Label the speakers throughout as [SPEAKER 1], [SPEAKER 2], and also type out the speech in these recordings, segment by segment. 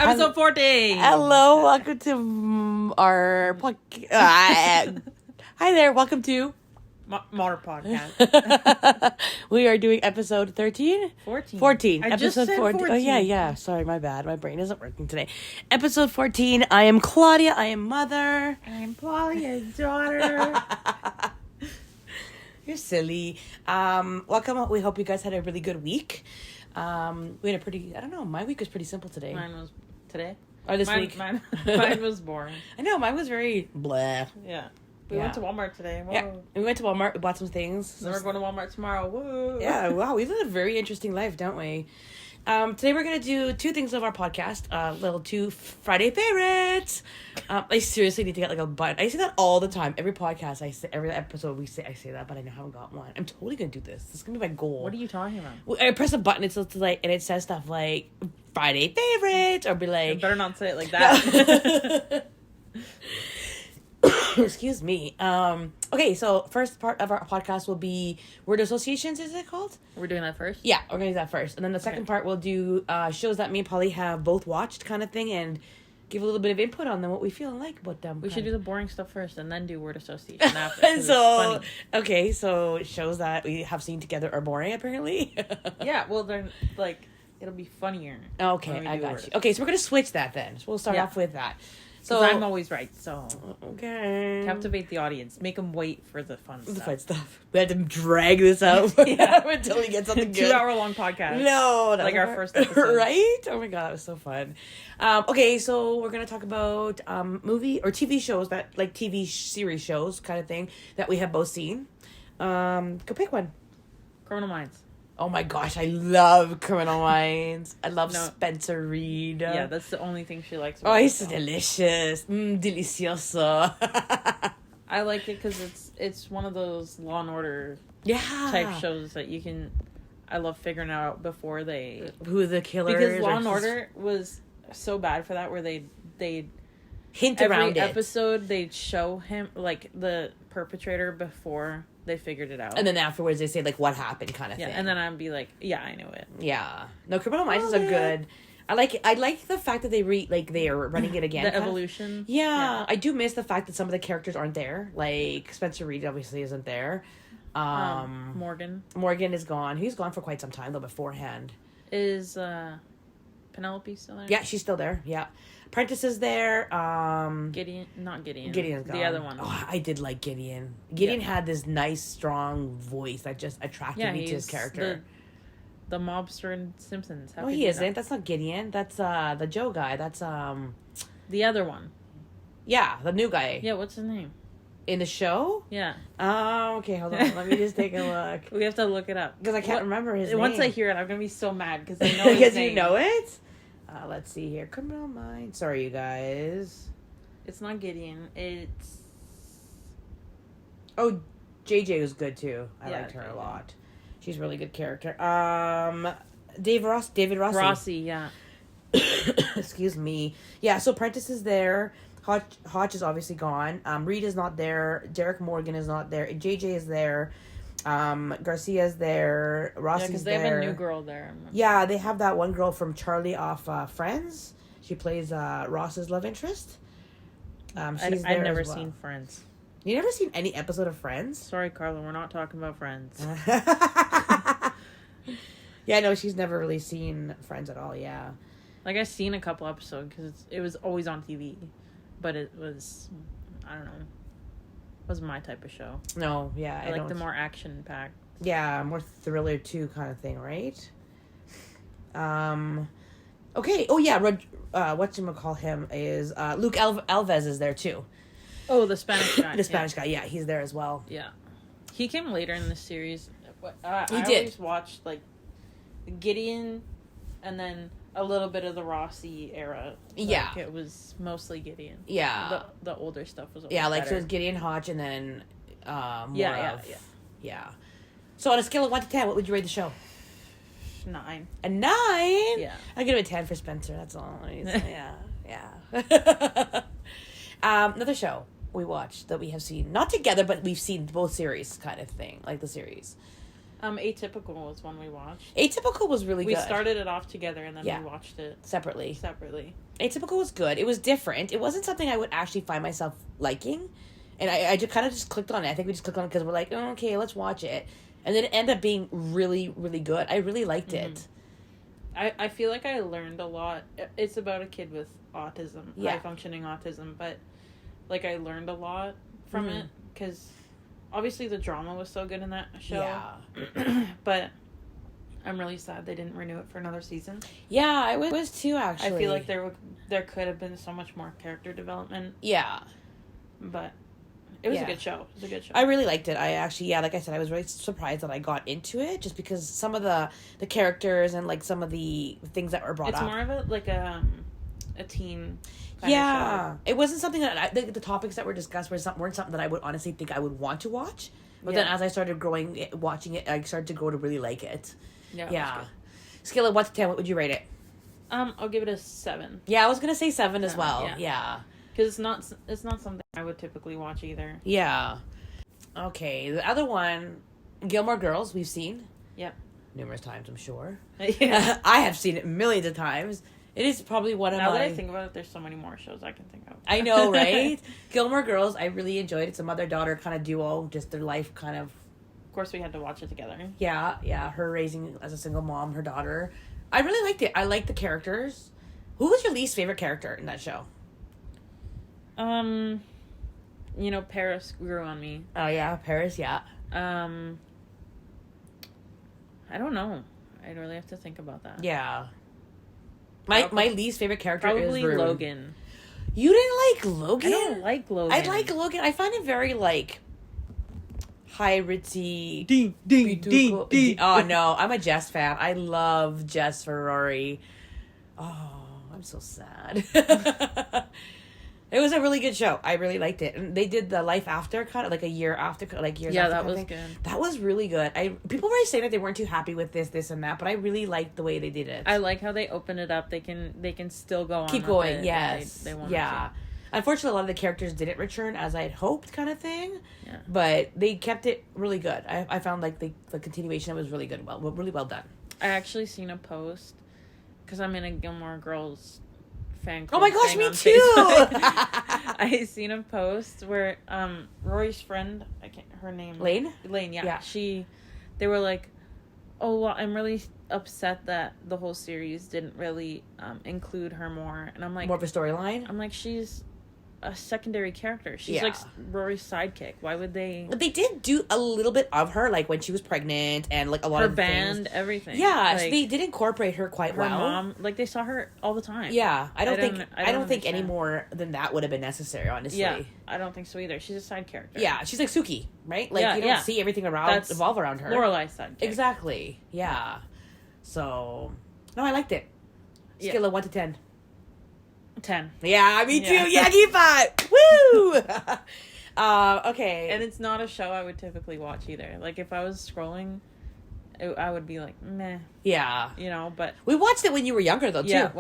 [SPEAKER 1] Episode 14.
[SPEAKER 2] Hello, welcome to our podcast. Hi there, welcome to
[SPEAKER 1] Maughter podcast.
[SPEAKER 2] We are doing episode 13? 14.
[SPEAKER 1] I
[SPEAKER 2] Episode
[SPEAKER 1] just said 14.
[SPEAKER 2] Oh, yeah. Sorry, my bad. My brain isn't working today. Episode 14. I am Claudia. I am mother.
[SPEAKER 1] I'm Claudia's daughter.
[SPEAKER 2] You're silly. Welcome. We hope you guys had a really good week. We had a pretty, I don't know, my week was pretty simple today.
[SPEAKER 1] Mine was today?
[SPEAKER 2] Or this week.
[SPEAKER 1] Mine was boring.
[SPEAKER 2] I know, mine was very blah.
[SPEAKER 1] Yeah. We went to Walmart today. Whoa.
[SPEAKER 2] Yeah, we went to Walmart. We bought some things.
[SPEAKER 1] Then we're going to Walmart tomorrow. Woo.
[SPEAKER 2] Yeah, wow. We live a very interesting life, don't we? Today we're going to do two things of our podcast. Little two Friday favorites. I seriously need to get like a button. I say that all the time. Every podcast, every episode I say that, but I haven't got one. I'm totally going to do this. This is going to be my goal.
[SPEAKER 1] What are you talking about?
[SPEAKER 2] I press a button, it's like, and it says stuff like Friday favorites, or be like...
[SPEAKER 1] You better not say it like that.
[SPEAKER 2] Excuse me. Okay, so first part of our podcast will be word associations, is it called?
[SPEAKER 1] We're doing that first?
[SPEAKER 2] Yeah, we're going to do that first. And then the second part we'll do shows that me and Polly have both watched kind of thing and give a little bit of input on them, what we feel and like about them.
[SPEAKER 1] We should do the boring stuff first and then do word association after.
[SPEAKER 2] So, okay, so shows that we have seen together are boring, apparently.
[SPEAKER 1] Yeah, well, they're like, it'll be funnier.
[SPEAKER 2] Okay, I got you. Okay, so we're going to switch that then. So we'll start off with that.
[SPEAKER 1] So I'm always right, so...
[SPEAKER 2] Okay.
[SPEAKER 1] Captivate the audience. Make them wait for the fun stuff.
[SPEAKER 2] The fun stuff. We had to drag this out until we get something good.
[SPEAKER 1] 2-hour-long podcast.
[SPEAKER 2] No.
[SPEAKER 1] Like our first episode.
[SPEAKER 2] Right? Oh my god, that was so fun. Okay, so we're going to talk about movie or TV shows that, like TV series shows kind of thing that we have both seen. Go pick one.
[SPEAKER 1] Criminal Minds.
[SPEAKER 2] Oh my gosh, I love Criminal Minds. I love Spencer Reed.
[SPEAKER 1] Yeah, that's the only thing she likes.
[SPEAKER 2] Oh, it's delicious. Delicioso.
[SPEAKER 1] I like it because it's one of those Law and Order type shows that you can... I love figuring out before they...
[SPEAKER 2] Who the killer is.
[SPEAKER 1] Because Law and Order was so bad for that, where they'd
[SPEAKER 2] hint around it.
[SPEAKER 1] Every episode, they'd show him, like, the perpetrator before... They figured it out.
[SPEAKER 2] And then afterwards they say, like, what happened kind of thing.
[SPEAKER 1] Yeah, and then I'd be like, yeah, I knew it.
[SPEAKER 2] Yeah. No, Criminal Minds is a good... I like the fact that they are running it again.
[SPEAKER 1] The evolution.
[SPEAKER 2] Yeah. I do miss the fact that some of the characters aren't there. Like, Spencer Reed obviously isn't there.
[SPEAKER 1] Morgan.
[SPEAKER 2] Morgan is gone. He's gone for quite some time, though, beforehand.
[SPEAKER 1] Is Penelope still there?
[SPEAKER 2] Yeah, she's still there. Yeah. Prentice is there.
[SPEAKER 1] Gideon.
[SPEAKER 2] Gideon's gone.
[SPEAKER 1] The other one.
[SPEAKER 2] Oh, I did like Gideon. Gideon had this nice, strong voice that just attracted me to his character.
[SPEAKER 1] The mobster in Simpsons.
[SPEAKER 2] No, he isn't. That's not Gideon. That's the Joe guy. That's
[SPEAKER 1] the other one.
[SPEAKER 2] Yeah, the new guy.
[SPEAKER 1] Yeah, what's his name?
[SPEAKER 2] In the show?
[SPEAKER 1] Yeah.
[SPEAKER 2] Oh, okay, hold on. Let me just take a look.
[SPEAKER 1] We have to look it up.
[SPEAKER 2] Because I can't remember his name.
[SPEAKER 1] Once I hear it, I'm going to be so mad because I know his name.
[SPEAKER 2] Because you know it? Let's see here. Criminal Minds. Sorry, you guys.
[SPEAKER 1] It's not Gideon. It's...
[SPEAKER 2] Oh, JJ was good, too. I liked her a lot. She's a really good character. David Rossi.
[SPEAKER 1] Rossi, yeah.
[SPEAKER 2] Excuse me. Yeah, so Prentice is there. Hodge is obviously gone. Reed is not there. Derek Morgan is not there. JJ is there. Garcia's there. Rossi's
[SPEAKER 1] because
[SPEAKER 2] there.
[SPEAKER 1] They have a new girl there.
[SPEAKER 2] Yeah, they have that one girl from Charlie off Friends. She plays Ross's love interest. She's
[SPEAKER 1] I've never seen Friends.
[SPEAKER 2] You never seen any episode of Friends?
[SPEAKER 1] Sorry, Carla, we're not talking about Friends.
[SPEAKER 2] Yeah, no, she's never really seen Friends at all, yeah.
[SPEAKER 1] Like, I've seen a couple episodes because it was always on TV. But it was, I don't know, wasn't my type of show.
[SPEAKER 2] No, yeah.
[SPEAKER 1] I like the more action-packed.
[SPEAKER 2] Yeah, more thriller too kind of thing, right? Okay. Oh, yeah, whatchamacallhim is, Luke Alves is there too.
[SPEAKER 1] Oh, the Spanish guy.
[SPEAKER 2] The Spanish guy, yeah, he's there as well.
[SPEAKER 1] Yeah. He came later in the series.
[SPEAKER 2] I
[SPEAKER 1] did. Always watched, like, Gideon and then a little bit of the Rossi era. Like, it was mostly Gideon.
[SPEAKER 2] Yeah.
[SPEAKER 1] The older stuff was
[SPEAKER 2] like,
[SPEAKER 1] better.
[SPEAKER 2] so it was Gideon, Hodge, and then
[SPEAKER 1] Yeah.
[SPEAKER 2] So on a scale of 1 to 10, what would you rate the show?
[SPEAKER 1] 9.
[SPEAKER 2] A 9?
[SPEAKER 1] Yeah.
[SPEAKER 2] I'll give it a 10 for Spencer, that's all. Yeah. Another show we watched that we have seen, not together, but we've seen both series kind of thing, like the series.
[SPEAKER 1] Atypical was one we watched.
[SPEAKER 2] Atypical was really good.
[SPEAKER 1] We started it off together and then we watched it
[SPEAKER 2] separately.
[SPEAKER 1] Atypical
[SPEAKER 2] was good. It was different. It wasn't something I would actually find myself liking. And I just kind of just clicked on it. I think we just clicked on it because we're like, oh, okay, let's watch it. And then it ended up being really, really good. I really liked it.
[SPEAKER 1] I feel like I learned a lot. It's about a kid with autism, high-functioning autism, but, like, I learned a lot from it, because obviously the drama was so good in that show. Yeah. But I'm really sad they didn't renew it for another season. Yeah, I was too, actually. I feel like there could have been so much more character development. Yeah. But it was a good show. I really liked it. I actually, like I said, I was really surprised that I got into it, just because some of the characters and, like, some of the things that were brought up. It's more of a teen kind of show. It wasn't something that the topics that were discussed weren't something that I would honestly think I would want to watch. But then as I started watching it, I started to grow to really like it. Yeah. Scale of 1 to 10, what would you rate it? I'll give it a 7.
[SPEAKER 2] Yeah, I was gonna say 7 as well. Yeah.
[SPEAKER 1] Because it's not something I would typically watch either.
[SPEAKER 2] Yeah. Okay, the other one, Gilmore Girls, we've seen. Yep. Numerous times, I'm sure. Yeah. I have seen it millions of times. It is probably one of my... Now that I think about it, there's so many more shows I can think of. I know, right? Gilmore Girls, I really enjoyed it. It's a mother-daughter kind of duo, just their life kind of...
[SPEAKER 1] Of course, we had to watch it together.
[SPEAKER 2] Yeah. Her raising as a single mom, her daughter. I really liked it. I liked the characters. Who was your least favorite character in that show?
[SPEAKER 1] Paris grew on me.
[SPEAKER 2] Oh, yeah, Paris, yeah.
[SPEAKER 1] I don't know. I'd really have to think about that.
[SPEAKER 2] Yeah. My least favorite character
[SPEAKER 1] probably
[SPEAKER 2] is
[SPEAKER 1] Logan.
[SPEAKER 2] You didn't like Logan?
[SPEAKER 1] I don't like Logan.
[SPEAKER 2] I like Logan. I find him very, like, high ritzy. Ding. Oh, no. I'm a Jess fan. I love Jess Ferrari. Oh, I'm so sad. It was a really good show. I really liked it. And they did the Life After cut, like a year after, like years after. Yeah, that was good. That was really good. People were saying that they weren't too happy with this, and that, but I really liked the way they did it.
[SPEAKER 1] I like how they opened it up. They can still go on.
[SPEAKER 2] Keep going, yes. They wanted to. Unfortunately, a lot of the characters didn't return as I had hoped, kind of thing. Yeah. But they kept it really good. I found like the continuation was really good, really well done.
[SPEAKER 1] I actually seen a post, because I'm in a Gilmore Girls fan
[SPEAKER 2] club. Oh my gosh, me too!
[SPEAKER 1] I seen a post where Rory's friend, her name Lane, yeah. They were like, oh well, I'm really upset that the whole series didn't really include her more, and I'm like,
[SPEAKER 2] more of a storyline.
[SPEAKER 1] I'm like, she's a secondary character. She's like Rory's sidekick. Why would they?
[SPEAKER 2] But they did do a little bit of her, like when she was pregnant, and like a lot
[SPEAKER 1] her
[SPEAKER 2] of
[SPEAKER 1] band, everything.
[SPEAKER 2] Yeah, like, so they did incorporate her quite well. Her
[SPEAKER 1] mom, like they saw her all the time.
[SPEAKER 2] Yeah, I don't think any more than that would have been necessary. Honestly,
[SPEAKER 1] yeah, I don't think so either. She's a side character.
[SPEAKER 2] Yeah, she's like Suki, right? Like you don't see everything evolve around her.
[SPEAKER 1] Lorelai's sidekick.
[SPEAKER 2] Exactly. Yeah. So, no, I liked it. Scale of 1 to 10.
[SPEAKER 1] 10.
[SPEAKER 2] Yeah, me too. Yeah, keep it. Woo! Okay.
[SPEAKER 1] And it's not a show I would typically watch either. Like, if I was scrolling, I would be like, meh.
[SPEAKER 2] Yeah.
[SPEAKER 1] But...
[SPEAKER 2] We watched it when you were younger, though, too.
[SPEAKER 1] Yeah,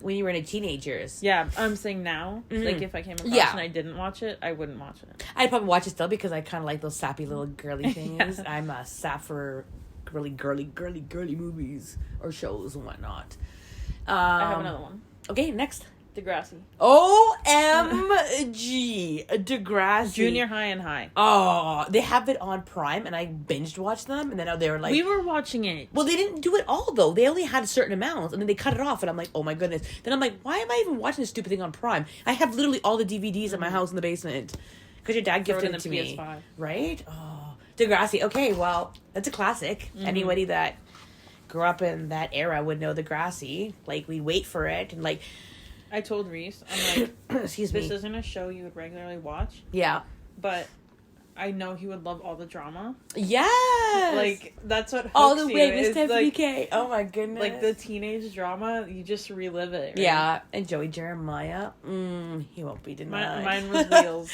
[SPEAKER 2] when you were in a teenagers.
[SPEAKER 1] Yeah, I'm saying now, like, if I came across and I didn't watch it, I wouldn't watch it.
[SPEAKER 2] I'd probably watch it still because I kind of like those sappy little girly things. Yeah. I'm a sap for really girly movies or shows and whatnot.
[SPEAKER 1] I have another one.
[SPEAKER 2] Okay, next.
[SPEAKER 1] Degrassi.
[SPEAKER 2] OMG. Degrassi.
[SPEAKER 1] Junior High and High.
[SPEAKER 2] Oh, they have it on Prime, and I binged watched them, and then they were like...
[SPEAKER 1] We were watching it.
[SPEAKER 2] Well, they didn't do it all, though. They only had a certain amount, and then they cut it off, and I'm like, oh my goodness. Then I'm like, why am I even watching this stupid thing on Prime? I have literally all the DVDs at my house in the basement. Because your dad gifted it to me. PS5. Right? Oh. Degrassi. Okay, well, that's a classic. Mm-hmm. Anybody that grew up in that era would know Degrassi. Like, we'd wait for it, and like...
[SPEAKER 1] I told Reese, I'm like,
[SPEAKER 2] excuse me.
[SPEAKER 1] This isn't a show you would regularly watch.
[SPEAKER 2] Yeah.
[SPEAKER 1] But I know he would love all the drama.
[SPEAKER 2] Yes!
[SPEAKER 1] Like, that's what hooks
[SPEAKER 2] all the way,
[SPEAKER 1] you.
[SPEAKER 2] Miss Stephanie K. Oh my goodness.
[SPEAKER 1] Like, the teenage drama, you just relive it. Right?
[SPEAKER 2] Yeah. And Joey Jeremiah, he won't be denied.
[SPEAKER 1] Mine was Wheels.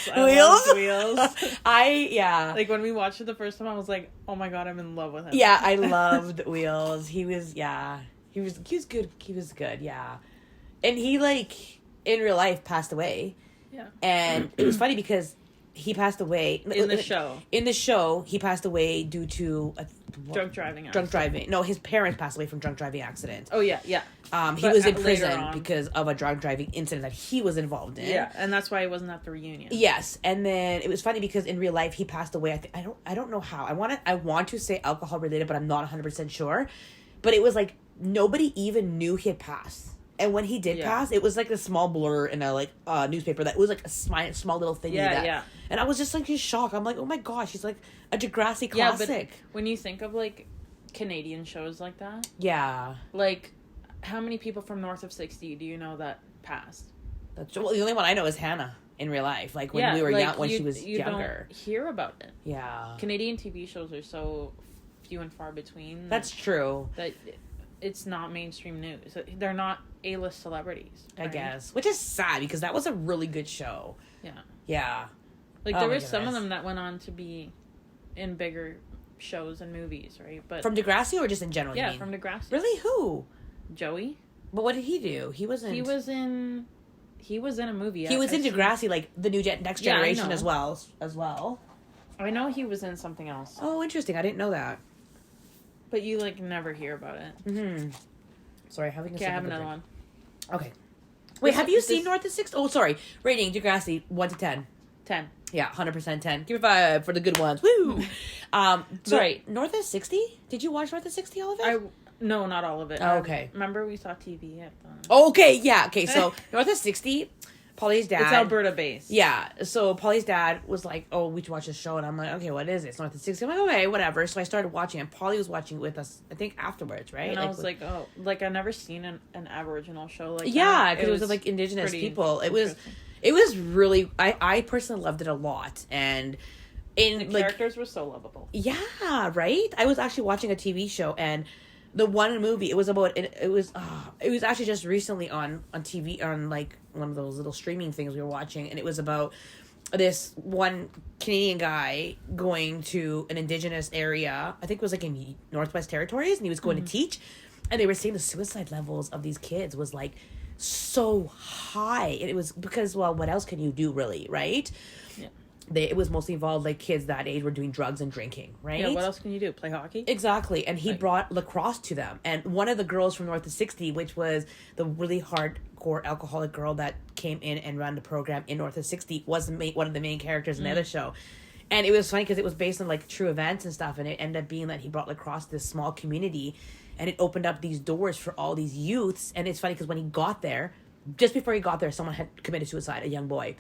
[SPEAKER 1] Wheels?
[SPEAKER 2] Yeah.
[SPEAKER 1] Like, when we watched it the first time, I was like, oh my god, I'm in love with him.
[SPEAKER 2] Yeah, I loved Wheels. He was good. He was good, yeah. And he, like, in real life passed away. Yeah. And it was funny because he passed away...
[SPEAKER 1] In the show.
[SPEAKER 2] In the show, he passed away due to
[SPEAKER 1] Drunk driving accident.
[SPEAKER 2] Drunk driving. No, his parents passed away from drunk driving accident.
[SPEAKER 1] Oh, yeah.
[SPEAKER 2] He was in prison because of a drunk driving incident that he was involved in.
[SPEAKER 1] Yeah, and that's why he wasn't at the reunion.
[SPEAKER 2] Yes, and then it was funny because in real life he passed away. I don't know how. I want to say alcohol related, but I'm not 100% sure. But it was like nobody even knew he had passed. And when he did pass, it was like a small blur in a newspaper that was like a small little thing. Yeah. And I was just like in shock. I'm like, oh my gosh, he's like a Degrassi classic. Yeah, but
[SPEAKER 1] when you think of like Canadian shows like that, like how many people from north of 60 do you know that passed?
[SPEAKER 2] The only one I know is Hannah in real life. Like when we were young, when she was younger.
[SPEAKER 1] Don't hear about it.
[SPEAKER 2] Yeah,
[SPEAKER 1] Canadian TV shows are so few and far between.
[SPEAKER 2] That's true.
[SPEAKER 1] That it's not mainstream news. They're not A-list celebrities, right?
[SPEAKER 2] I guess, which is sad because that was a really good show. Yeah.
[SPEAKER 1] Like there was some of them that went on to be in bigger shows and movies, right? But
[SPEAKER 2] from Degrassi or just in general?
[SPEAKER 1] Yeah, from Degrassi.
[SPEAKER 2] Really? Who?
[SPEAKER 1] Joey.
[SPEAKER 2] But what did he do? He was in a movie. He was in Degrassi, like the new Next Generation as well.
[SPEAKER 1] I know he was in something else.
[SPEAKER 2] Oh, interesting. I didn't know that.
[SPEAKER 1] But you like never hear about it.
[SPEAKER 2] Mm-hmm. Sorry, having a
[SPEAKER 1] I have another one.
[SPEAKER 2] Okay. Wait, have you seen North of 60? Oh, sorry. Rating Degrassi 1 to 10.
[SPEAKER 1] 10.
[SPEAKER 2] Yeah, 100% 10. Give it 5 for the good ones. Woo! Sorry, North of 60? Did you watch North of 60, all of it?
[SPEAKER 1] No, not all of it.
[SPEAKER 2] Oh, okay.
[SPEAKER 1] Remember we saw TV at the...
[SPEAKER 2] Okay, yeah. Okay, so North of 60... Polly's dad...
[SPEAKER 1] It's Alberta based.
[SPEAKER 2] Yeah. So Polly's dad was like, oh, we should watch this show. And I'm like, okay, what is it? It's North of 60. I'm like, okay, whatever. So I started watching and Polly was watching with us, I think, afterwards, right?
[SPEAKER 1] And I was like, oh, like I've never seen an Aboriginal show like that.
[SPEAKER 2] Yeah, because it was like Indigenous people. It was really... I personally loved it a lot. And...
[SPEAKER 1] the characters were so lovable.
[SPEAKER 2] Yeah, right? I was actually watching a TV show and... The one movie, it was actually just recently on TV, on like one of those little streaming things we were watching, and it was about this one Canadian guy going to an Indigenous area, I think it was like in Northwest Territories, and he was going to teach, and they were saying the suicide levels of these kids was like so high, and it was because, well, what else can you do really, right? Yeah. It was mostly involved, like, kids that age were doing drugs and drinking, right?
[SPEAKER 1] Yeah, what else can you do? Play hockey?
[SPEAKER 2] Exactly. And he brought lacrosse to them. And one of the girls from North of 60, which was the really hardcore alcoholic girl that came in and ran the program in North of 60, was one of the main characters in the other show. And it was funny because it was based on, like, true events and stuff. And it ended up being that he brought lacrosse to this small community. And it opened up these doors for all these youths. And it's funny because when he got there, just before he got there, someone had committed suicide, a young boy.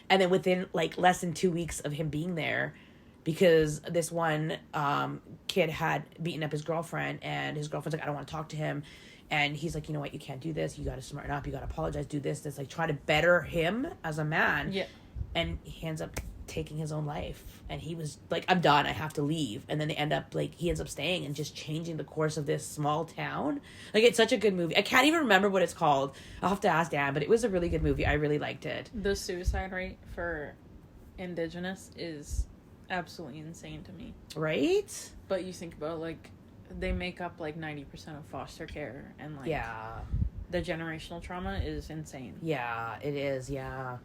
[SPEAKER 2] And then within, like, less than 2 weeks of him being there, because this one kid had beaten up his girlfriend, and his girlfriend's like, I don't want to talk to him. And he's like, you know what, you can't do this. You got to smarten up. You got to apologize. Do this. Like, try to better him as a man. Yeah. And he ends up taking his own life. And he was like, I'm done. I have to leave. And then they end up, like, he ends up staying and just changing the course of this small town. Like, it's such a good movie. I can't even remember what it's called. I'll have to ask Dan, but it was a really good movie. I really liked it.
[SPEAKER 1] The suicide rate for Indigenous is absolutely insane to me.
[SPEAKER 2] Right?
[SPEAKER 1] But you think about, like, they make up, like, 90% of foster care. And, like, the generational trauma is insane.
[SPEAKER 2] Yeah, it is, yeah.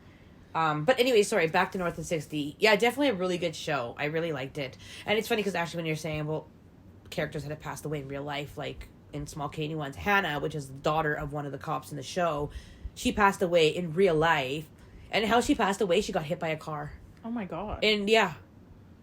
[SPEAKER 2] But anyway, sorry, back to North of 60. Yeah, definitely a really good show. I really liked it. And it's funny because actually when you're saying, well, characters that have passed away in real life, like in small Canadian ones, Hannah, which is the daughter of one of the cops in the show, she passed away in real life. And how she passed away, she got hit by a car.
[SPEAKER 1] Oh my God.
[SPEAKER 2] And yeah.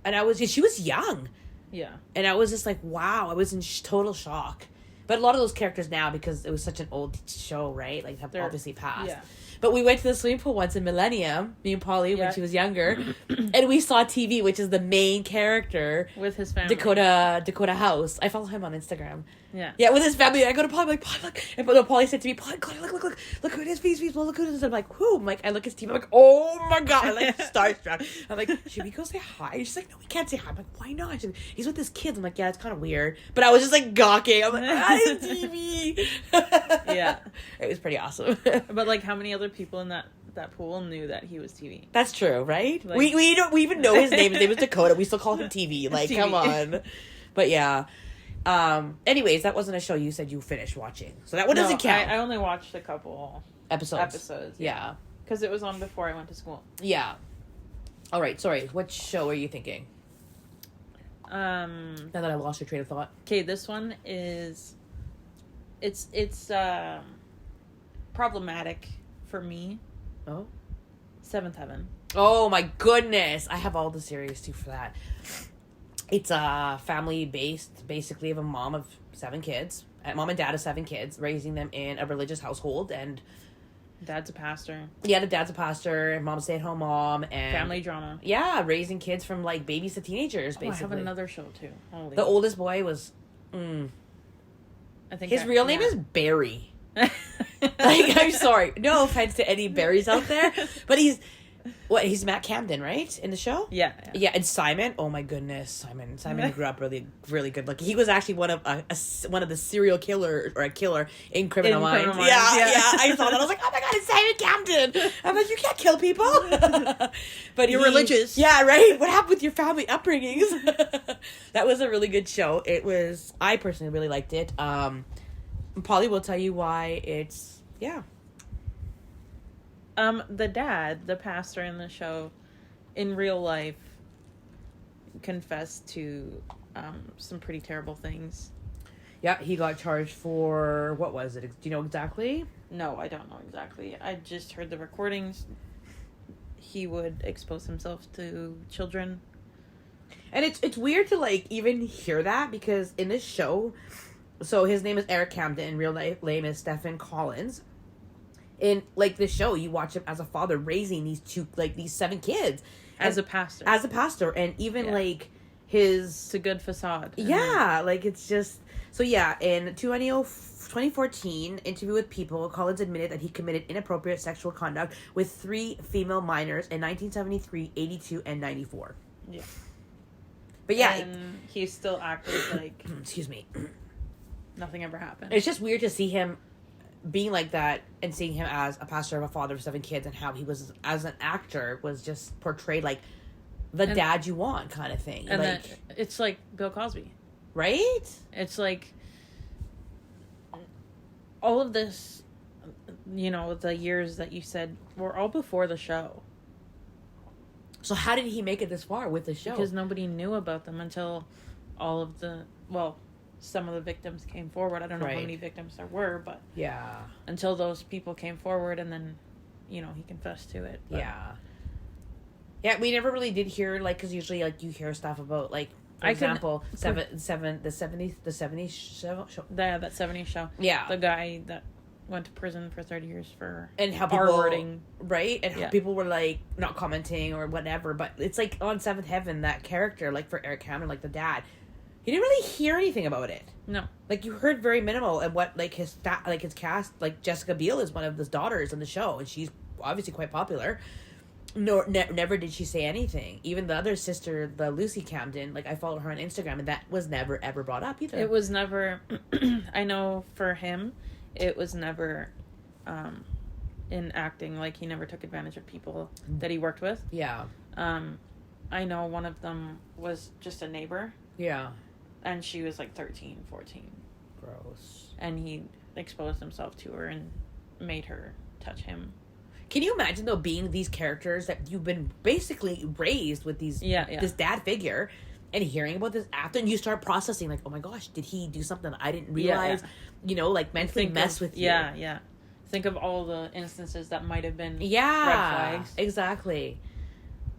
[SPEAKER 2] And she was young.
[SPEAKER 1] Yeah.
[SPEAKER 2] And I was just like, wow, I was in total shock. But a lot of those characters now, because it was such an old show, right? Like, have obviously passed. Yeah. But we went to the swimming pool once in Millennium, me and Polly, when she was younger, and we saw TV, which is the main character.
[SPEAKER 1] With his family.
[SPEAKER 2] Dakota House. I follow him on Instagram.
[SPEAKER 1] Yeah.
[SPEAKER 2] Yeah, with his family. I go to Polly, I'm like, Polly, look. And Polly said to me, Polly, look who it is, please, look who it is. I'm like, who? I'm like, I look at Steve, I'm like, oh my God. I'm like, starstruck. I'm like, should we go say hi? She's like, no, we can't say hi. I'm like, why not? She's like, he's with his kids. I'm like, yeah, it's kind of weird. But I was just like gawking. I'm like, hi, TV.
[SPEAKER 1] Yeah.
[SPEAKER 2] It was pretty awesome.
[SPEAKER 1] But like, how many other people in that pool knew that he was TV?
[SPEAKER 2] That's true, right? Like, we even know his name. His name is Dakota. We still call him TV. Like, TV. Come on. But yeah. Anyways, that wasn't a show you said you finished watching, so that one doesn't count.
[SPEAKER 1] I only watched a couple episodes.
[SPEAKER 2] Yeah.
[SPEAKER 1] Because it was on before I went to school.
[SPEAKER 2] Yeah. All right. Sorry. What show are you thinking? Now that I lost your train of thought.
[SPEAKER 1] Okay, this one is... It's problematic for me.
[SPEAKER 2] Oh?
[SPEAKER 1] Seventh Heaven.
[SPEAKER 2] Oh my goodness. I have all the series too for that. It's family based, basically, of a mom of 7 kids. Mom and dad of 7 kids, raising them in a religious household, and
[SPEAKER 1] Dad's a pastor.
[SPEAKER 2] Yeah, the dad's a pastor, and mom's a stay-at-home mom, and
[SPEAKER 1] family drama.
[SPEAKER 2] Yeah, raising kids from like babies to teenagers, basically.
[SPEAKER 1] I have another show too. Holy.
[SPEAKER 2] The oldest boy was I think his real name is Barry. Like, I'm sorry. No offense to any Barrys out there, but he's Matt Camden, right? In the show?
[SPEAKER 1] Yeah.
[SPEAKER 2] Yeah, and Simon, oh my goodness. Simon grew up really, really good looking. He was actually one of the serial killers, or a killer in Criminal Minds. Yeah. I saw that. I was like, oh my god, it's Simon Camden. I'm like, you can't kill people. But
[SPEAKER 1] you're religious.
[SPEAKER 2] Yeah, right? What happened with your family upbringings? That was a really good show. I personally really liked it. Polly will tell you why it's,
[SPEAKER 1] the dad, the pastor in the show, in real life, confessed to some pretty terrible things.
[SPEAKER 2] Yeah, he got charged for, what was it? Do you know exactly?
[SPEAKER 1] No, I don't know exactly. I just heard the recordings. He would expose himself to children.
[SPEAKER 2] And it's weird to, like, even hear that, because in this show, so his name is Eric Camden, in real name is Stephen Collins. In, like, the show, you watch him as a father raising these 7 kids.
[SPEAKER 1] As a pastor.
[SPEAKER 2] As a pastor. And even, like, his...
[SPEAKER 1] It's a good facade.
[SPEAKER 2] Yeah, like, it's just... So, yeah, in 2014 interview with People, Collins admitted that he committed inappropriate sexual conduct with 3 female minors in 1973, 82, and 94.
[SPEAKER 1] Yeah.
[SPEAKER 2] But, yeah...
[SPEAKER 1] And he still acted like...
[SPEAKER 2] Excuse me.
[SPEAKER 1] Nothing ever happened.
[SPEAKER 2] It's just weird to see him being like that and seeing him as a pastor of a father of 7 kids, and how he was, as an actor, was just portrayed like the dad you want kind of thing.
[SPEAKER 1] And
[SPEAKER 2] like,
[SPEAKER 1] it's like Bill Cosby.
[SPEAKER 2] Right?
[SPEAKER 1] It's like all of this, the years that you said were all before the show.
[SPEAKER 2] So how did he make it this far with the show?
[SPEAKER 1] Because nobody knew about them until all of some of the victims came forward. I don't know how many victims there were, but...
[SPEAKER 2] Yeah.
[SPEAKER 1] Until those people came forward, and then, he confessed to it.
[SPEAKER 2] But. Yeah, we never really did hear, like, because usually, like, you hear stuff about, like, for example, the 70s show.
[SPEAKER 1] Yeah, that 70s show.
[SPEAKER 2] Yeah.
[SPEAKER 1] The guy that went to prison for 30 years for
[SPEAKER 2] and how people,
[SPEAKER 1] R-wording.
[SPEAKER 2] Right? And how people were, like, not commenting or whatever, but it's, like, on Seventh Heaven, that character, like, for Eric Cameron, like, the dad... You didn't really hear anything about it.
[SPEAKER 1] No.
[SPEAKER 2] Like, you heard very minimal, and what, like, his cast, like, Jessica Biel is one of his daughters in the show, and she's obviously quite popular. Never did she say anything. Even the other sister, the Lucy Camden, like, I followed her on Instagram, and that was never, ever brought up either.
[SPEAKER 1] It was never, I know for him, it was never, in acting, like, he never took advantage of people that he worked with.
[SPEAKER 2] Yeah.
[SPEAKER 1] I know one of them was just a neighbor.
[SPEAKER 2] Yeah.
[SPEAKER 1] And she was like 13, 14.
[SPEAKER 2] Gross.
[SPEAKER 1] And he exposed himself to her and made her touch him.
[SPEAKER 2] Can you imagine, though, being these characters that you've been basically raised with these this dad figure, and hearing about this after, and you start processing, like, oh my gosh, did he do something that I didn't realize? Like, mentally mess with you. Yeah.
[SPEAKER 1] Think of all the instances that might have been red flags.
[SPEAKER 2] Exactly.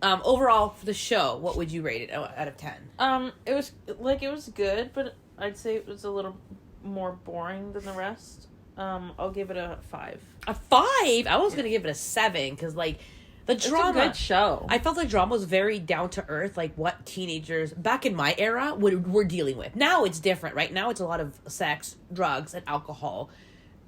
[SPEAKER 2] Overall, for the show, what would you rate it out of 10?
[SPEAKER 1] It was good, but I'd say it was a little more boring than the rest. I'll give it a 5.
[SPEAKER 2] A 5? I was gonna give it a 7, because, like, the drama...
[SPEAKER 1] It's a good show.
[SPEAKER 2] I felt the drama was very down to earth, like what teenagers, back in my era, were dealing with. Now it's different, right? Now it's a lot of sex, drugs, and alcohol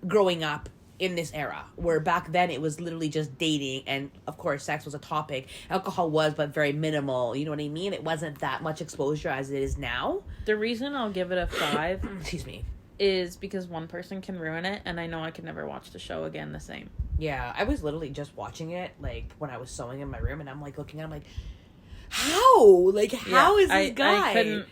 [SPEAKER 2] growing up in this era, where back then it was literally just dating, and of course sex was a topic. Alcohol was, but very minimal, you know what I mean? It wasn't that much exposure as it is now.
[SPEAKER 1] The reason I'll give it a 5
[SPEAKER 2] excuse me,
[SPEAKER 1] is because one person can ruin it, and I know I could never watch the show again the same.
[SPEAKER 2] Yeah, I was literally just watching it, like, when I was sewing in my room, and I'm, like, looking at it, I'm like, how? Like, how is this guy?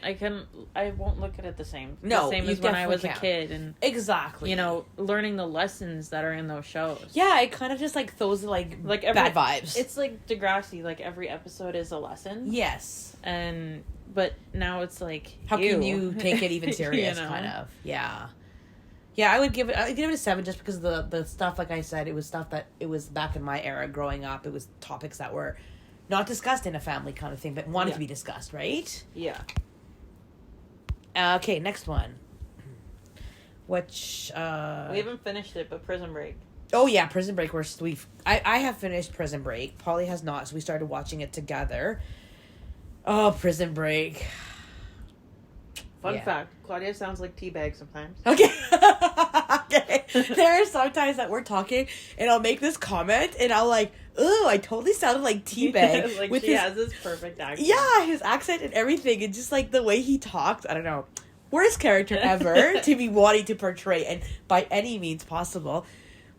[SPEAKER 1] I won't look at it the same.
[SPEAKER 2] No,
[SPEAKER 1] the same as when I was a kid, and
[SPEAKER 2] exactly,
[SPEAKER 1] learning the lessons that are in those shows.
[SPEAKER 2] Yeah, it kind of just like those bad vibes.
[SPEAKER 1] It's like Degrassi. Like every episode is a lesson.
[SPEAKER 2] Yes,
[SPEAKER 1] and but now it's like,
[SPEAKER 2] how can you take it even serious? Kind of, yeah. I'd give it a 7 just because of the stuff. Like I said, it was stuff that it was back in my era growing up. It was topics that were not discussed in a family kind of thing, but wanted to be discussed, right?
[SPEAKER 1] Yeah.
[SPEAKER 2] Okay, next one. Which
[SPEAKER 1] we haven't finished it, but Prison Break.
[SPEAKER 2] Oh yeah, Prison Break. I have finished Prison Break. Polly has not, so we started watching it together. Oh, Prison Break.
[SPEAKER 1] Fun fact: Claudia sounds like teabag sometimes.
[SPEAKER 2] Okay. Okay. There are sometimes that we're talking, and I'll make this comment, and I'll like, "Ooh, I totally sounded like teabag."
[SPEAKER 1] Like
[SPEAKER 2] with
[SPEAKER 1] she has this perfect accent.
[SPEAKER 2] Yeah, his accent and everything, and just like the way he talked. I don't know. Worst character ever to be wanting to portray, and by any means possible.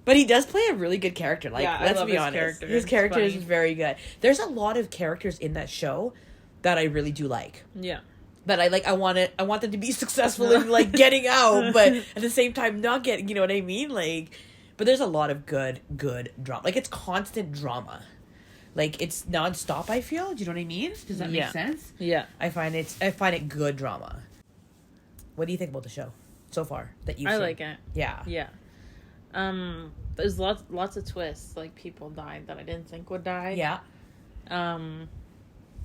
[SPEAKER 2] But he does play a really good character. Like, let's be honest. His character is very good. There's a lot of characters in that show that I really do like.
[SPEAKER 1] Yeah.
[SPEAKER 2] That I want them to be successful in like getting out, but at the same time not getting, you know what I mean? Like, but there's a lot of good drama. Like, it's constant drama. Like, it's nonstop, I feel. Do you know what I mean? Does that make sense?
[SPEAKER 1] Yeah.
[SPEAKER 2] I find it good drama. What do you think about the show so far that you've seen?
[SPEAKER 1] I like it.
[SPEAKER 2] Yeah.
[SPEAKER 1] Yeah. There's lots of twists. Like, people died that I didn't think would die.
[SPEAKER 2] Yeah.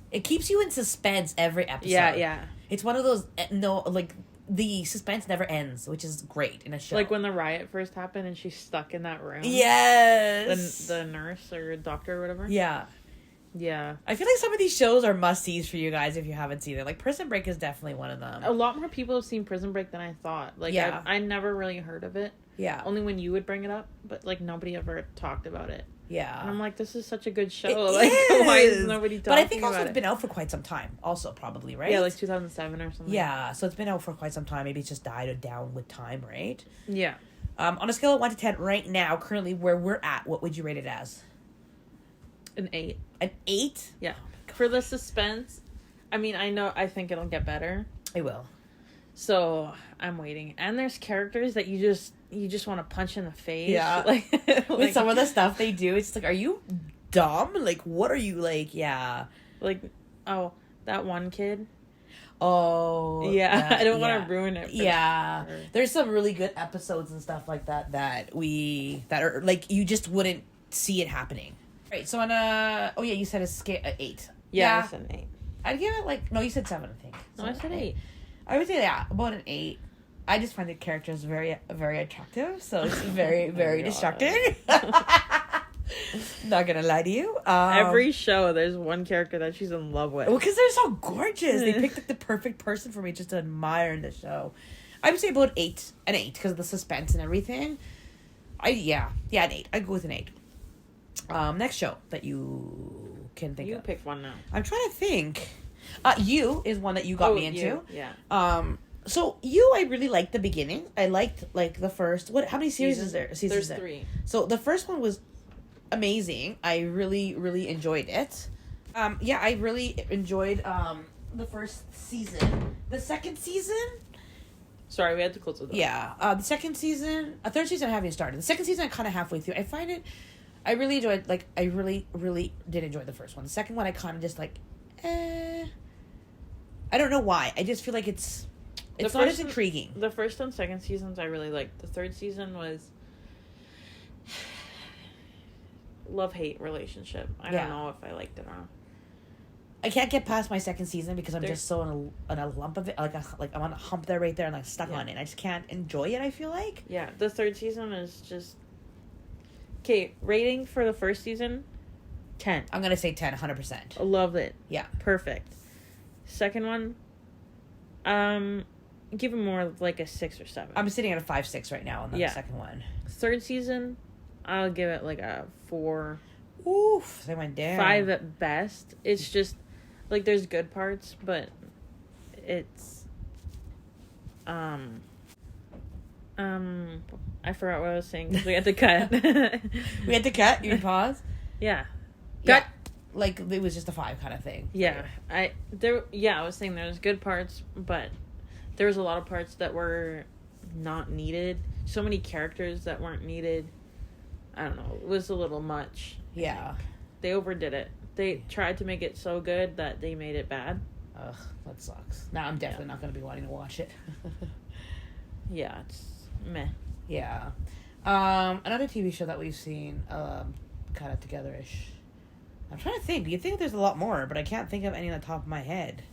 [SPEAKER 2] It keeps you in suspense every episode.
[SPEAKER 1] Yeah.
[SPEAKER 2] It's one of those the suspense never ends, which is great in a show.
[SPEAKER 1] Like when the riot first happened and she's stuck in that room.
[SPEAKER 2] Yes.
[SPEAKER 1] The nurse or doctor or whatever.
[SPEAKER 2] Yeah.
[SPEAKER 1] Yeah.
[SPEAKER 2] I feel like some of these shows are must-sees for you guys if you haven't seen it. Like, Prison Break is definitely one of them.
[SPEAKER 1] A lot more people have seen Prison Break than I thought. Like,
[SPEAKER 2] yeah.
[SPEAKER 1] I never really heard of it.
[SPEAKER 2] Yeah.
[SPEAKER 1] Only when you would bring it up, but, like, nobody ever talked about it.
[SPEAKER 2] Yeah.
[SPEAKER 1] And I'm like, this is such a good show.
[SPEAKER 2] It
[SPEAKER 1] like,
[SPEAKER 2] is.
[SPEAKER 1] Why is nobody talking about it?
[SPEAKER 2] But I think also it's been out for quite some time. Also, probably, right?
[SPEAKER 1] Yeah, like 2007 or something.
[SPEAKER 2] Yeah, so it's been out for quite some time. Maybe it's just died down with time, right?
[SPEAKER 1] Yeah.
[SPEAKER 2] On a scale of 1 to 10, right now, currently where we're at, what would you rate it as?
[SPEAKER 1] An 8.
[SPEAKER 2] An 8?
[SPEAKER 1] Yeah. For the suspense, I think it'll get better.
[SPEAKER 2] It will.
[SPEAKER 1] So, I'm waiting. And there's characters that you just want to punch in the face.
[SPEAKER 2] Yeah. With some of the stuff they do, it's like, are you dumb? Like, what are you, like, yeah.
[SPEAKER 1] Like, oh, that one kid.
[SPEAKER 2] Oh.
[SPEAKER 1] Yeah, I don't want to ruin it.
[SPEAKER 2] Yeah. There's some really good episodes and stuff like that that are, like, you just wouldn't see it happening. Right, so on you said a scale 8.
[SPEAKER 1] Yeah, I said an 8.
[SPEAKER 2] I'd give it like, no, you said 7, I think.
[SPEAKER 1] No, I said 8.
[SPEAKER 2] I would say, yeah, about an 8. I just find the characters very, very attractive, so it's very, very distracting. Not gonna lie to you.
[SPEAKER 1] Every show, there's one character that she's in love with.
[SPEAKER 2] Well, because they're so gorgeous. They picked like the perfect person for me just to admire in the show. I would say about an 8, because of the suspense and everything. An 8. I'd go with an 8. Next show that you can think of.
[SPEAKER 1] You pick one now.
[SPEAKER 2] I'm trying to think. You is one that you got me into.
[SPEAKER 1] Yeah.
[SPEAKER 2] So You, I really liked the beginning. I liked, like, the first... How many series is there?
[SPEAKER 1] There's 3.
[SPEAKER 2] So the first one was amazing. I really, really enjoyed it. I really enjoyed the first season. The second season...
[SPEAKER 1] Sorry, we had to close the door.
[SPEAKER 2] Yeah. The second season... third season I haven't even started. The second season I'm kind of halfway through. I find it... I really enjoyed... Like, I really, really did enjoy the first one. The second one I kind of just, like... I don't know why. I just feel like it's not as intriguing.
[SPEAKER 1] The first and second seasons I really liked. The third season was love-hate relationship. I don't know if I liked it or not.
[SPEAKER 2] I can't get past my second season because I'm just so in a lump of it. Like I'm on a hump there right there and like stuck on it. I just can't enjoy it, I feel like.
[SPEAKER 1] Yeah, the third season is just... Okay, rating for the first season, 10.
[SPEAKER 2] I'm going to say 10, 100%.
[SPEAKER 1] I love it.
[SPEAKER 2] Yeah.
[SPEAKER 1] Perfect. Second one, give it more of like a 6 or 7.
[SPEAKER 2] I'm sitting at a 5-6 right now on the second one.
[SPEAKER 1] Third season, I'll give it like a 4.
[SPEAKER 2] Oof, they went down.
[SPEAKER 1] 5 at best. It's just, like, there's good parts, but it's, I forgot what I was saying because we had to cut.
[SPEAKER 2] We had to cut? You pause?
[SPEAKER 1] Yeah.
[SPEAKER 2] Cut! Yeah. Like, it was just a 5 kind of thing.
[SPEAKER 1] Yeah. I was saying there's good parts, but there was a lot of parts that were not needed. So many characters that weren't needed. I don't know. It was a little much.
[SPEAKER 2] Yeah.
[SPEAKER 1] They overdid it. They tried to make it so good that they made it bad.
[SPEAKER 2] Ugh, that sucks. Now I'm definitely not going to be wanting to watch it.
[SPEAKER 1] Yeah, it's meh.
[SPEAKER 2] Yeah. Another TV show that we've seen, kind of together-ish. I'm trying to think. You think there's a lot more, but I can't think of any on the top of my head.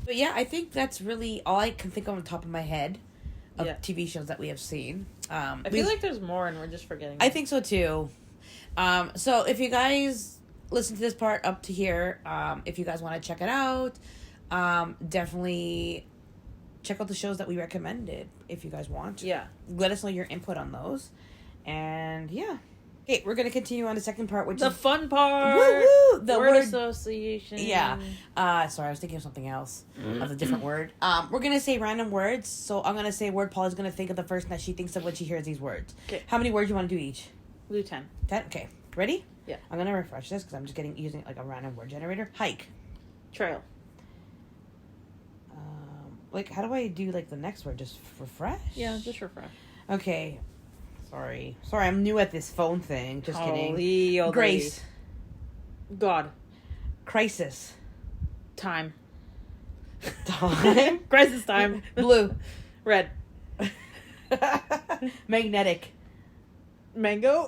[SPEAKER 2] But yeah, I think that's really all I can think of on the top of my head of TV shows that we have seen.
[SPEAKER 1] I feel like there's more and we're just forgetting.
[SPEAKER 2] I think so too. So if you guys listen to this part up to here, if you guys want to check it out, definitely check out the shows that we recommended if you guys want.
[SPEAKER 1] Yeah.
[SPEAKER 2] Let us know your input on those. And yeah. Okay, we're going to continue on the second part, which
[SPEAKER 1] the
[SPEAKER 2] is...
[SPEAKER 1] fun part!
[SPEAKER 2] Woo-woo! The
[SPEAKER 1] word association.
[SPEAKER 2] Yeah. Sorry, I was thinking of something else. Of a different word. We're going to say random words. So I'm going to say a word. Paula's going to think of the first that she thinks of when she hears these words. Okay. How many words do you want to do each?
[SPEAKER 1] We'll do 10.
[SPEAKER 2] 10? Okay. Ready?
[SPEAKER 1] Yeah.
[SPEAKER 2] I'm going to refresh this because I'm just using like a random word generator. Hike.
[SPEAKER 1] Trail.
[SPEAKER 2] Like, how do I do like the next word? Just refresh?
[SPEAKER 1] Yeah, just refresh.
[SPEAKER 2] Okay. Sorry, I'm new at this phone thing. Just kidding. Grace.
[SPEAKER 1] God.
[SPEAKER 2] Crisis.
[SPEAKER 1] Time.
[SPEAKER 2] Time.
[SPEAKER 1] Crisis time.
[SPEAKER 2] Blue.
[SPEAKER 1] Red.
[SPEAKER 2] Magnetic.
[SPEAKER 1] Mango.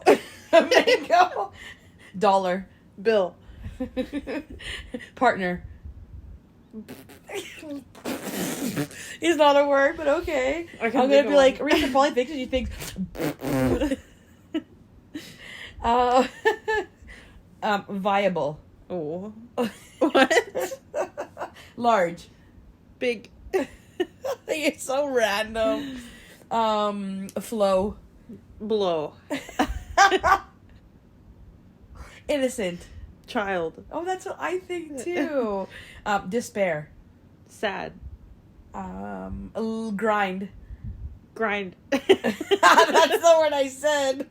[SPEAKER 2] Mango. Dollar.
[SPEAKER 1] Bill.
[SPEAKER 2] Partner. It's not a word, but okay. I'm gonna be like, Rita probably thinks and she thinks. Viable.
[SPEAKER 1] Oh. What?
[SPEAKER 2] Large.
[SPEAKER 1] Big.
[SPEAKER 2] You're so random. Flow.
[SPEAKER 1] Blow.
[SPEAKER 2] Innocent.
[SPEAKER 1] Child.
[SPEAKER 2] Oh, that's what I think too. Despair.
[SPEAKER 1] Sad.
[SPEAKER 2] Grind.
[SPEAKER 1] Grind.
[SPEAKER 2] That's the word I said.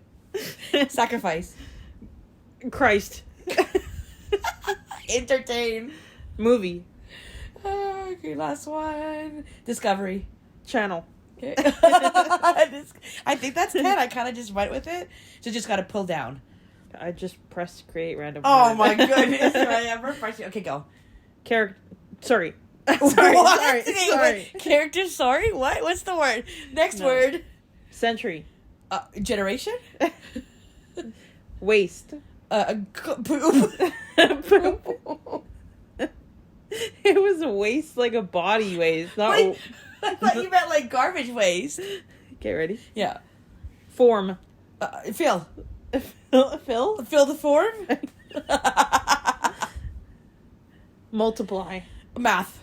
[SPEAKER 2] Sacrifice.
[SPEAKER 1] Christ.
[SPEAKER 2] Entertain.
[SPEAKER 1] Movie.
[SPEAKER 2] Okay, last one. Discovery.
[SPEAKER 1] Channel.
[SPEAKER 2] Okay. I think that's 10. I kind of just went with it. So just got to pull down.
[SPEAKER 1] I just pressed create random.
[SPEAKER 2] Oh word. My goodness. I am refreshing. Okay, go.
[SPEAKER 1] Sorry.
[SPEAKER 2] Sorry. Character, sorry? What? What's the word? Next word.
[SPEAKER 1] Century.
[SPEAKER 2] Generation?
[SPEAKER 1] Waste.
[SPEAKER 2] Poop.
[SPEAKER 1] Poop. It was waste, like a body waste. Not
[SPEAKER 2] like, I thought you meant like garbage waste.
[SPEAKER 1] Okay, ready?
[SPEAKER 2] Yeah.
[SPEAKER 1] Form.
[SPEAKER 2] Fill.
[SPEAKER 1] Fill?
[SPEAKER 2] Fill the form?
[SPEAKER 1] Multiply.
[SPEAKER 2] Math.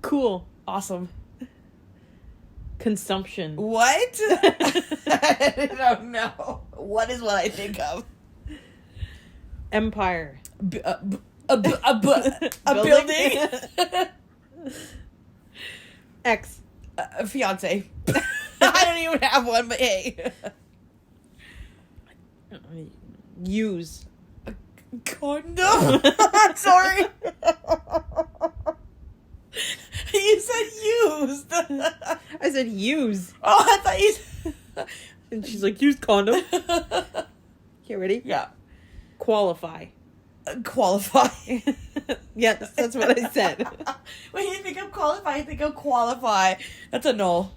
[SPEAKER 1] Cool.
[SPEAKER 2] Awesome.
[SPEAKER 1] Consumption.
[SPEAKER 2] What? I don't know. What is what I think of?
[SPEAKER 1] Empire.
[SPEAKER 2] A building.
[SPEAKER 1] X.
[SPEAKER 2] A fiance. I don't even have one, but hey.
[SPEAKER 1] Use.
[SPEAKER 2] A condom? I'm sorry. You said used.
[SPEAKER 1] I said use.
[SPEAKER 2] Oh, I thought you...
[SPEAKER 1] And she's like, use condom. Okay, ready?
[SPEAKER 2] Yeah.
[SPEAKER 1] Qualify.
[SPEAKER 2] Qualify.
[SPEAKER 1] Yes, that's what I said.
[SPEAKER 2] When you think of qualify, you think of qualify. That's a null.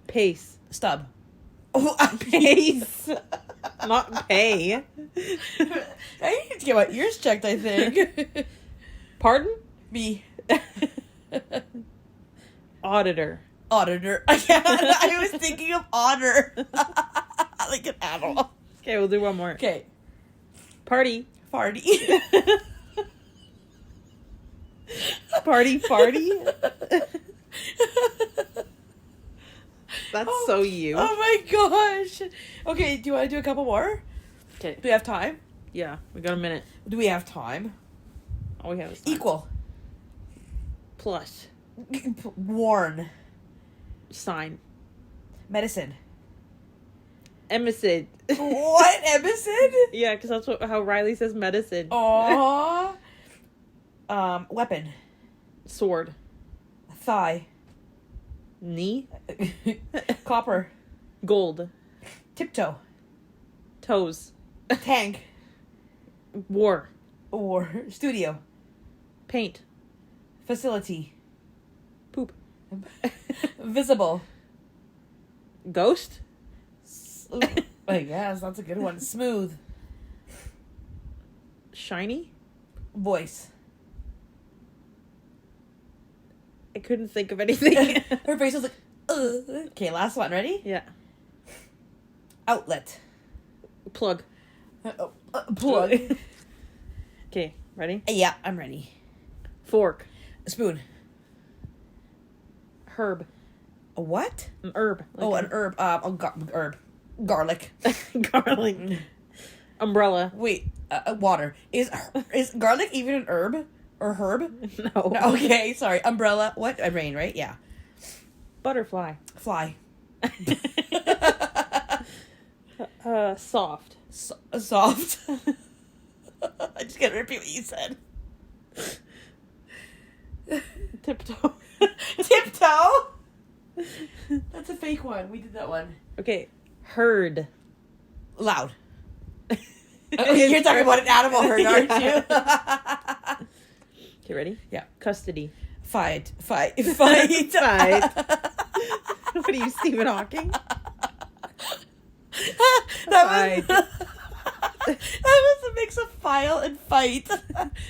[SPEAKER 1] Pace.
[SPEAKER 2] Stub.
[SPEAKER 1] Oh, pace. Not pay.
[SPEAKER 2] I need to get my ears checked, I think.
[SPEAKER 1] Pardon?
[SPEAKER 2] Me.
[SPEAKER 1] Auditor.
[SPEAKER 2] Auditor. I was thinking of otter. Like an animal.
[SPEAKER 1] Okay, we'll do one more.
[SPEAKER 2] Okay.
[SPEAKER 1] Party.
[SPEAKER 2] Farty.
[SPEAKER 1] Party. That's so you.
[SPEAKER 2] Oh my gosh. Okay, do you want to do a couple more?
[SPEAKER 1] Okay.
[SPEAKER 2] Do we have time?
[SPEAKER 1] Yeah, we got a minute.
[SPEAKER 2] Do we have time?
[SPEAKER 1] All we have is time.
[SPEAKER 2] Equal.
[SPEAKER 1] Plus.
[SPEAKER 2] Warn.
[SPEAKER 1] Sign.
[SPEAKER 2] Medicine.
[SPEAKER 1] Emicid.
[SPEAKER 2] What? Emicid?
[SPEAKER 1] Yeah, because that's how Riley says medicine.
[SPEAKER 2] Aww. Weapon.
[SPEAKER 1] Sword.
[SPEAKER 2] Thigh.
[SPEAKER 1] Knee.
[SPEAKER 2] Copper.
[SPEAKER 1] Gold.
[SPEAKER 2] Tiptoe.
[SPEAKER 1] Toes.
[SPEAKER 2] Tank.
[SPEAKER 1] War.
[SPEAKER 2] Or studio.
[SPEAKER 1] Paint.
[SPEAKER 2] Facility.
[SPEAKER 1] Poop.
[SPEAKER 2] Visible.
[SPEAKER 1] Ghost.
[SPEAKER 2] I guess that's a good one. Smooth.
[SPEAKER 1] Shiny.
[SPEAKER 2] Voice.
[SPEAKER 1] I couldn't think of anything.
[SPEAKER 2] Her face was like, ugh. Okay, last one. Ready?
[SPEAKER 1] Yeah.
[SPEAKER 2] Outlet.
[SPEAKER 1] Plug.
[SPEAKER 2] Plug.
[SPEAKER 1] Okay, ready?
[SPEAKER 2] Yeah, I'm ready.
[SPEAKER 1] Fork.
[SPEAKER 2] Spoon.
[SPEAKER 1] Herb.
[SPEAKER 2] A what?
[SPEAKER 1] An herb.
[SPEAKER 2] An herb. Herb. Garlic.
[SPEAKER 1] Garlic. Umbrella.
[SPEAKER 2] Wait, water. Is garlic even an herb? Or herb?
[SPEAKER 1] No.
[SPEAKER 2] Okay, sorry. Umbrella. What? Rain, right? Yeah.
[SPEAKER 1] Butterfly.
[SPEAKER 2] Fly.
[SPEAKER 1] Soft.
[SPEAKER 2] Soft. I just gotta repeat what you said.
[SPEAKER 1] Tiptoe.
[SPEAKER 2] Tiptoe? That's a fake one. We did that one.
[SPEAKER 1] Okay. Herd.
[SPEAKER 2] Loud. You're talking about an animal herd, aren't you?
[SPEAKER 1] Okay, ready?
[SPEAKER 2] Yeah.
[SPEAKER 1] Custody.
[SPEAKER 2] Fight. Fight.
[SPEAKER 1] What are you, Stephen Hawking?
[SPEAKER 2] That was a mix of file and fight.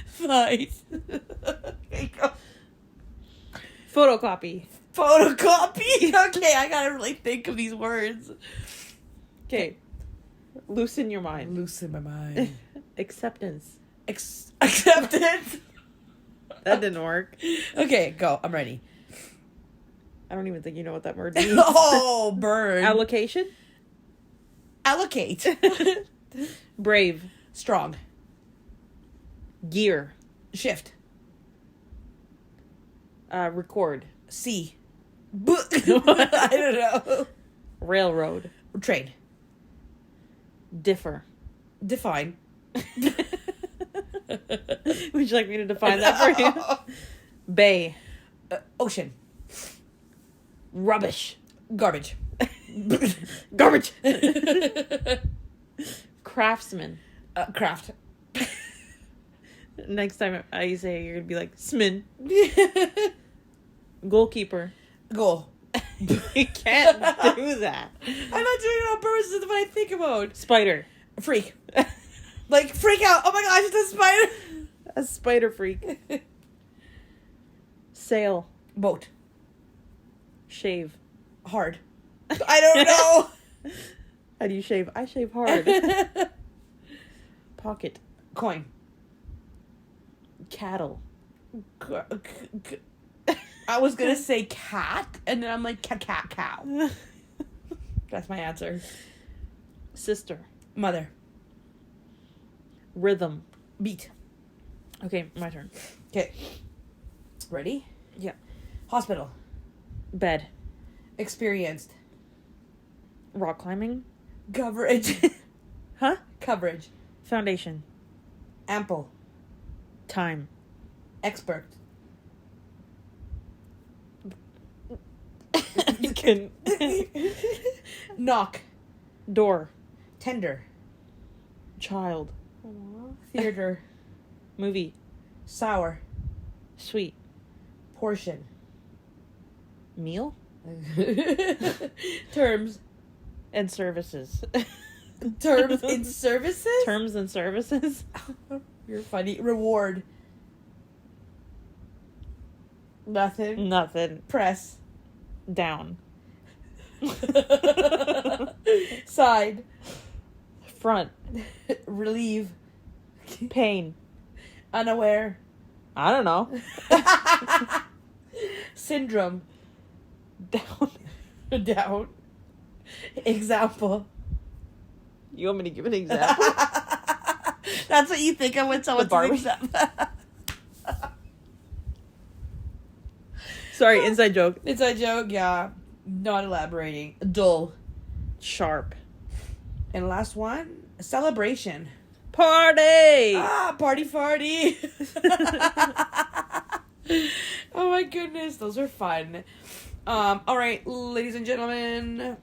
[SPEAKER 2] Fight. Okay, go.
[SPEAKER 1] Photocopy.
[SPEAKER 2] Photocopy. Okay, I gotta really think of these words.
[SPEAKER 1] Okay. Loosen your mind.
[SPEAKER 2] Loosen my mind.
[SPEAKER 1] Acceptance.
[SPEAKER 2] Acceptance.
[SPEAKER 1] That didn't work.
[SPEAKER 2] Okay, go. I'm ready.
[SPEAKER 1] I don't even think you know what that word means.
[SPEAKER 2] Oh, burn.
[SPEAKER 1] Allocation.
[SPEAKER 2] Allocate.
[SPEAKER 1] Brave.
[SPEAKER 2] Strong.
[SPEAKER 1] Gear.
[SPEAKER 2] Shift.
[SPEAKER 1] Record.
[SPEAKER 2] C. I don't know.
[SPEAKER 1] Railroad.
[SPEAKER 2] Train.
[SPEAKER 1] Differ.
[SPEAKER 2] Define.
[SPEAKER 1] Would you like me to define that for you? Bay.
[SPEAKER 2] Ocean.
[SPEAKER 1] Rubbish.
[SPEAKER 2] Garbage.
[SPEAKER 1] Garbage. Craftsman.
[SPEAKER 2] Craft.
[SPEAKER 1] Next time I say it, you're gonna be like Smin. Goalkeeper.
[SPEAKER 2] Goal.
[SPEAKER 1] You can't do that.
[SPEAKER 2] I'm not doing it on purpose. This is what I think about.
[SPEAKER 1] Spider.
[SPEAKER 2] Freak. Like, freak out. Oh my gosh, it's a spider.
[SPEAKER 1] A spider freak. Sail.
[SPEAKER 2] Boat.
[SPEAKER 1] Shave.
[SPEAKER 2] Hard. I don't know.
[SPEAKER 1] How do you shave? I shave hard. Pocket.
[SPEAKER 2] Coin.
[SPEAKER 1] Cattle.
[SPEAKER 2] I was gonna say cat, and then I'm like, cow. That's my answer.
[SPEAKER 1] Sister.
[SPEAKER 2] Mother.
[SPEAKER 1] Rhythm.
[SPEAKER 2] Beat.
[SPEAKER 1] Okay, my turn.
[SPEAKER 2] Okay. Ready?
[SPEAKER 1] Yeah.
[SPEAKER 2] Hospital.
[SPEAKER 1] Bed.
[SPEAKER 2] Experienced.
[SPEAKER 1] Rock climbing.
[SPEAKER 2] Coverage.
[SPEAKER 1] Huh?
[SPEAKER 2] Coverage.
[SPEAKER 1] Foundation.
[SPEAKER 2] Ample.
[SPEAKER 1] Time.
[SPEAKER 2] Expert.
[SPEAKER 1] You can.
[SPEAKER 2] Knock.
[SPEAKER 1] Door.
[SPEAKER 2] Tender.
[SPEAKER 1] Child.
[SPEAKER 2] Theater.
[SPEAKER 1] Movie.
[SPEAKER 2] Sour.
[SPEAKER 1] Sweet.
[SPEAKER 2] Portion.
[SPEAKER 1] Meal.
[SPEAKER 2] Terms.
[SPEAKER 1] And services.
[SPEAKER 2] Terms in services?
[SPEAKER 1] Terms and services.
[SPEAKER 2] You're funny. Reward. Nothing.
[SPEAKER 1] Nothing.
[SPEAKER 2] Press.
[SPEAKER 1] Down.
[SPEAKER 2] Side.
[SPEAKER 1] Front.
[SPEAKER 2] Relieve.
[SPEAKER 1] Pain.
[SPEAKER 2] Unaware.
[SPEAKER 1] I don't know.
[SPEAKER 2] Syndrome.
[SPEAKER 1] Down.
[SPEAKER 2] Down. Example.
[SPEAKER 1] You want me to give an example?
[SPEAKER 2] That's what you think of when someone says example.
[SPEAKER 1] Sorry, inside joke.
[SPEAKER 2] Inside joke, yeah. Not elaborating. Dull.
[SPEAKER 1] Sharp.
[SPEAKER 2] And last one, celebration.
[SPEAKER 1] Party!
[SPEAKER 2] Party. Oh my goodness, those are fun. All right, ladies and gentlemen,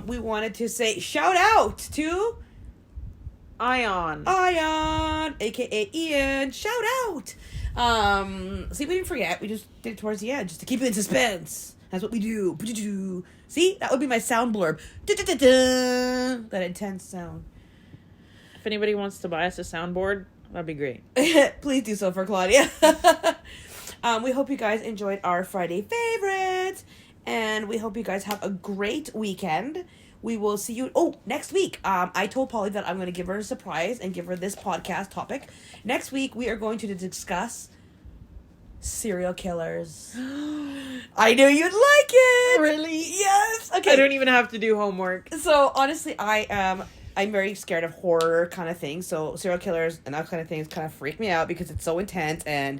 [SPEAKER 2] we wanted to say shout out to
[SPEAKER 1] Ion,
[SPEAKER 2] aka Ian. Shout out. See, we didn't forget. We just did it towards the end just to keep it in suspense. That's what we do. See, that would be my sound blurb. That intense sound.
[SPEAKER 1] If anybody wants to buy us a soundboard, that'd be great.
[SPEAKER 2] Please do so for Claudia. We hope you guys enjoyed our Friday favorites, and we hope you guys have a great weekend. We will see you next week. I told Polly that I'm going to give her a surprise and give her this podcast topic. Next week we are going to discuss serial killers. I knew you'd like it.
[SPEAKER 1] Really?
[SPEAKER 2] Yes. Okay.
[SPEAKER 1] I don't even have to do homework.
[SPEAKER 2] So honestly, I'm very scared of horror kind of things. So serial killers and that kind of things kind of freak me out because it's so intense, and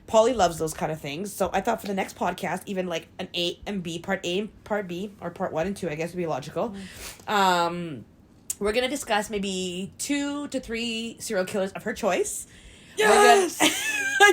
[SPEAKER 2] Polly loves those kind of things. So I thought for the next podcast, even like an A and B, part A and part B, or part 1 and 2, I guess would be logical. We're going to discuss maybe 2 to 3 serial killers of her choice.
[SPEAKER 1] Yes!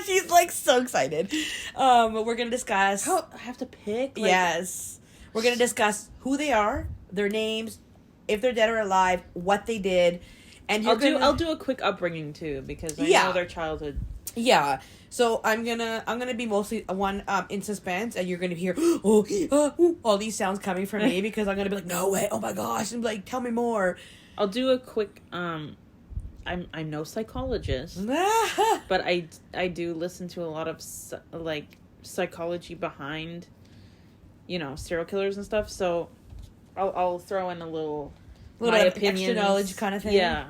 [SPEAKER 2] She's like so excited. We're going to discuss...
[SPEAKER 1] I have to pick?
[SPEAKER 2] Yes. We're going to discuss who they are, their names, if they're dead or alive, what they did. And
[SPEAKER 1] I'll do a quick upbringing too, because I know their childhood.
[SPEAKER 2] Yeah. So I'm gonna be mostly one in suspense, and you're gonna hear all these sounds coming from me because I'm gonna be like, no way, oh my gosh, and like, tell me more.
[SPEAKER 1] I'll do a quick I'm no psychologist, but I do listen to a lot of psychology behind, serial killers and stuff. So I'll throw in a little my opinions,
[SPEAKER 2] extra knowledge kind of thing.
[SPEAKER 1] Yeah.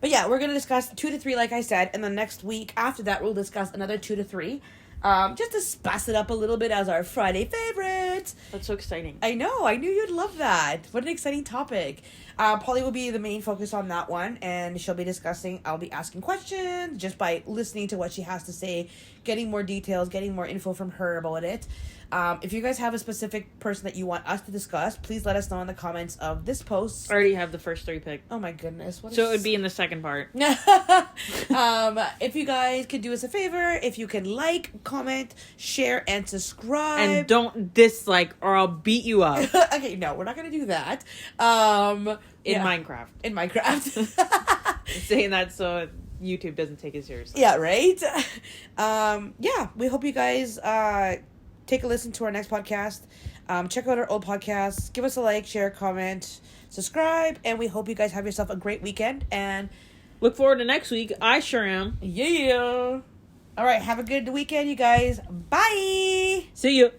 [SPEAKER 2] But yeah, we're going to discuss 2 to 3, like I said, and then next week after that, we'll discuss another 2 to 3, just to spice it up a little bit as our Friday favorites.
[SPEAKER 1] That's so exciting.
[SPEAKER 2] I know. I knew you'd love that. What an exciting topic. Polly will be the main focus on that one, and she'll be discussing, I'll be asking questions just by listening to what she has to say, getting more details, getting more info from her about it. If you guys have a specific person that you want us to discuss, please let us know in the comments of this post.
[SPEAKER 1] I already have the first 3 picked.
[SPEAKER 2] Oh my goodness.
[SPEAKER 1] So it would be in the second part.
[SPEAKER 2] If you guys could do us a favor, if you can like, comment, share, and subscribe.
[SPEAKER 1] And don't dislike or I'll beat you up.
[SPEAKER 2] Okay, no, we're not going to do that.
[SPEAKER 1] In Minecraft.
[SPEAKER 2] In Minecraft.
[SPEAKER 1] I'm saying that so YouTube doesn't take it seriously.
[SPEAKER 2] Yeah, right? We hope you guys... take a listen to our next podcast. Check out our old podcasts. Give us a like, share, comment, subscribe, and we hope you guys have yourself a great weekend. And
[SPEAKER 1] look forward to next week. I sure am.
[SPEAKER 2] Yeah. All right, have a good weekend, you guys. Bye.
[SPEAKER 1] See you.